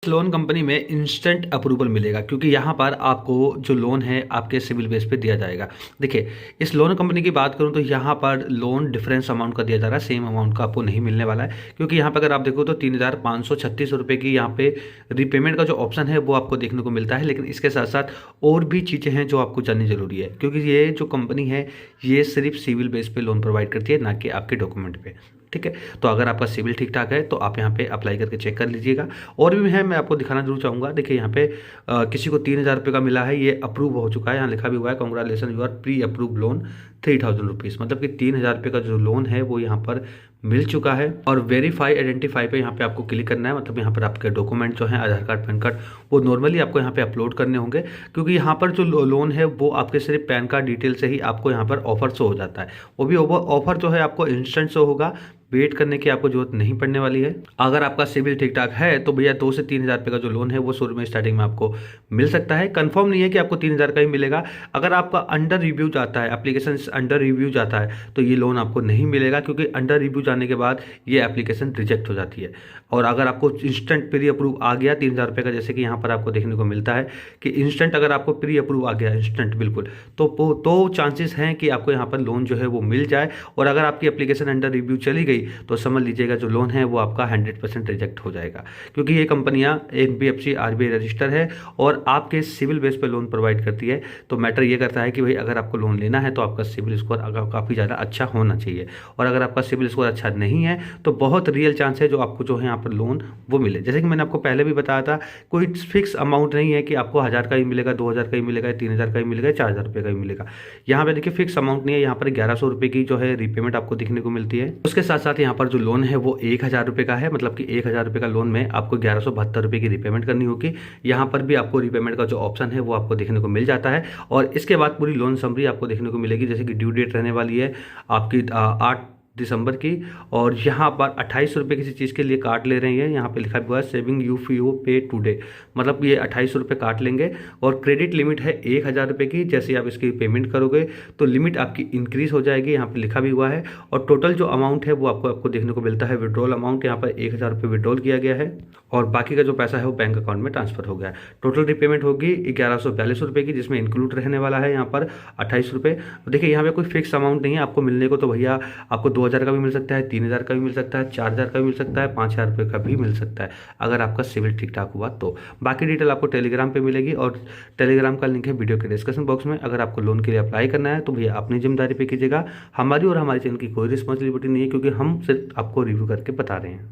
Loan company में instant approval मिलेगा क्योंकि यहाँ पर आपको जो लोन है आपके सिविल बेस पे दिया जाएगा। देखिए, इस लोन कंपनी की बात करूँ तो यहाँ पर लोन डिफरेंस अमाउंट का दिया जा रहा है, सेम अमाउंट का आपको नहीं मिलने वाला है। क्योंकि यहाँ पर अगर आप देखो तो 3,536 रुपये की यहाँ पे रीपेमेंट का जो ऑप्शन है वो आपको देखने को मिलता है। लेकिन इसके साथ साथ और भी चीज़ें हैं जो आपको जाननी जरूरी है, क्योंकि ये जो कंपनी है ये सिर्फ सिविल बेस पे लोन प्रोवाइड करती है, ना कि आपके डॉक्यूमेंट पे। ठीक है, तो अगर आपका सिविल ठीक ठाक है तो आप यहाँ पे अप्लाई करके चेक कर लीजिएगा। और भी है, मैं आपको दिखाना जरूर चाहूँगा। देखिए यहाँ पे किसी को 3,000 रुपये का मिला है, ये अप्रूव हो चुका है। यहाँ लिखा भी हुआ है congratulation you are pre approve loan 3,000 rupees, मतलब कि 3,000 रुपये का जो लोन है वो यहाँ पर मिल चुका है। और वेरीफाई आइडेंटिफाई पे यहाँ पे आपको क्लिक करना है, मतलब यहाँ पर आपके डॉक्यूमेंट जो हैं आधार कार्ड पैन कार्ड वो नॉर्मली आपको यहाँ पे अपलोड करने होंगे। क्योंकि यहाँ पर जो लोन है वो आपके सिर्फ पैन कार्ड डिटेल से ही आपको यहाँ पर ऑफर शो हो जाता है। वो भी ऑफर जो है आपको इंस्टेंट शो होगा, वेट करने की आपको जरूरत नहीं पड़ने वाली है। अगर आपका सिविल ठीक ठाक है तो भैया 2 से 3,000 रुपये का जो लोन है वो शुरू में स्टार्टिंग में आपको मिल सकता है। कंफर्म नहीं है कि आपको 3,000 का ही मिलेगा। अगर आपका अंडर रिव्यू जाता है, एप्लीकेशन अंडर रिव्यू जाता है, तो ये लोन आपको नहीं मिलेगा, क्योंकि अंडर रिव्यू जाने के बाद ये एप्लीकेशन रिजेक्ट हो जाती है। और अगर आपको इंस्टेंट प्री अप्रूव आ गया 3,000 रुपये का, जैसे कि यहाँ पर आपको देखने को मिलता है कि इंस्टेंट अगर आपको प्री अप्रूव आ गया इंस्टेंट बिल्कुल, तो चांसेस हैं कि आपको यहाँ पर लोन जो है वो मिल जाए। और अगर आपकी एप्लीकेशन अंडर रिव्यू चली गई तो समझ लीजिएगा जो लोन है वो आपका 100% रिजेक्ट हो जाएगा। क्योंकि ये कंपनियां NBFC RBI रजिस्टर है और आपके सिविल बेस पे लोन प्रोवाइड करती है। तो मैटर ये करता है कि भाई अगर आपको लोन लेना है तो आपका सिविल स्कोर काफ़ी ज़्यादा अच्छा होना चाहिए। और अगर आपका सिविल स्कोर अच्छा नहीं है तो बहुत रियल चांस है जो आपको जो है यहाँ पर लोन वो मिले। जैसे कि मैंने आपको पहले भी बताया था, कोई फिक्स अमाउंट नहीं है कि आपको 1,000 का ही मिलेगा, 2,000 का ही मिलेगा, 3,000 का ही मिलेगा, 4,000 रुपये का ही मिलेगा। यहाँ पे देखिए फिक्स अमाउंट नहीं है। यहाँ पर 1,100 रुपये की जो है रीपेमेंट आपको देखने को मिलती है। उसके साथ साथ यहाँ पर जो लोन है वो 1,000 रुपये का है, मतलब कि 1,000 रुपये का लोन में आपको 1,172 रुपये की रीपेमेंट करनी होगी। यहाँ पर भी आपको रीपेमेंट का जो ऑप्शन है वो आपको देखने को मिल जाता है। और इसके बाद पूरी लोन समरी आपको देखने को मिलेगी, जैसे कि ड्यू डेट रहने वाली है आपकी 8 दिसंबर की। और यहाँ पर 28 रुपये किसी चीज़ के लिए काट ले रहे हैं। यहाँ पे लिखा हुआ है सेविंग यू फी पे टुडे, मतलब ये 28 रुपये काट लेंगे। और क्रेडिट लिमिट है 1,000 रुपये की। जैसे आप इसकी पेमेंट करोगे तो लिमिट आपकी इंक्रीज हो जाएगी, यहाँ पे लिखा भी हुआ है। और टोटल जो अमाउंट है वो आपको देखने को मिलता है विड्रॉल अमाउंट। यहाँ पर 1,000 रुपये विड्रॉल किया गया है और बाकी का जो पैसा है वो बैंक अकाउंट में ट्रांसफर हो गया है। टोटल रीपेमेंट होगी 1,142 रुपये की, जिसमें इंक्लूड रहने वाला है यहाँ पर 28 रुपये। देखिए यहाँ पे कोई फिक्स अमाउंट नहीं है आपको मिलने को, तो भैया आपको 2,000 का भी मिल सकता है, 3,000 का भी मिल सकता है, 4,000 का भी मिल सकता है, 5,000 रुपये का भी मिल सकता है, अगर आपका सिविल ठीक ठाक हुआ तो। बाकी डिटेल आपको टेलीग्राम पे मिलेगी और टेलीग्राम का लिंक है वीडियो के डिस्क्रिप्शन बॉक्स में। अगर आपको लोन के लिए अप्लाई करना है तो भैया अपनी जिम्मेदारी पे कीजिएगा, हमारी और हमारे चैनल की कोई रिस्पॉन्सिबिलिटी नहीं है, क्योंकि हम सिर्फ आपको रिव्यू करके बता रहे हैं।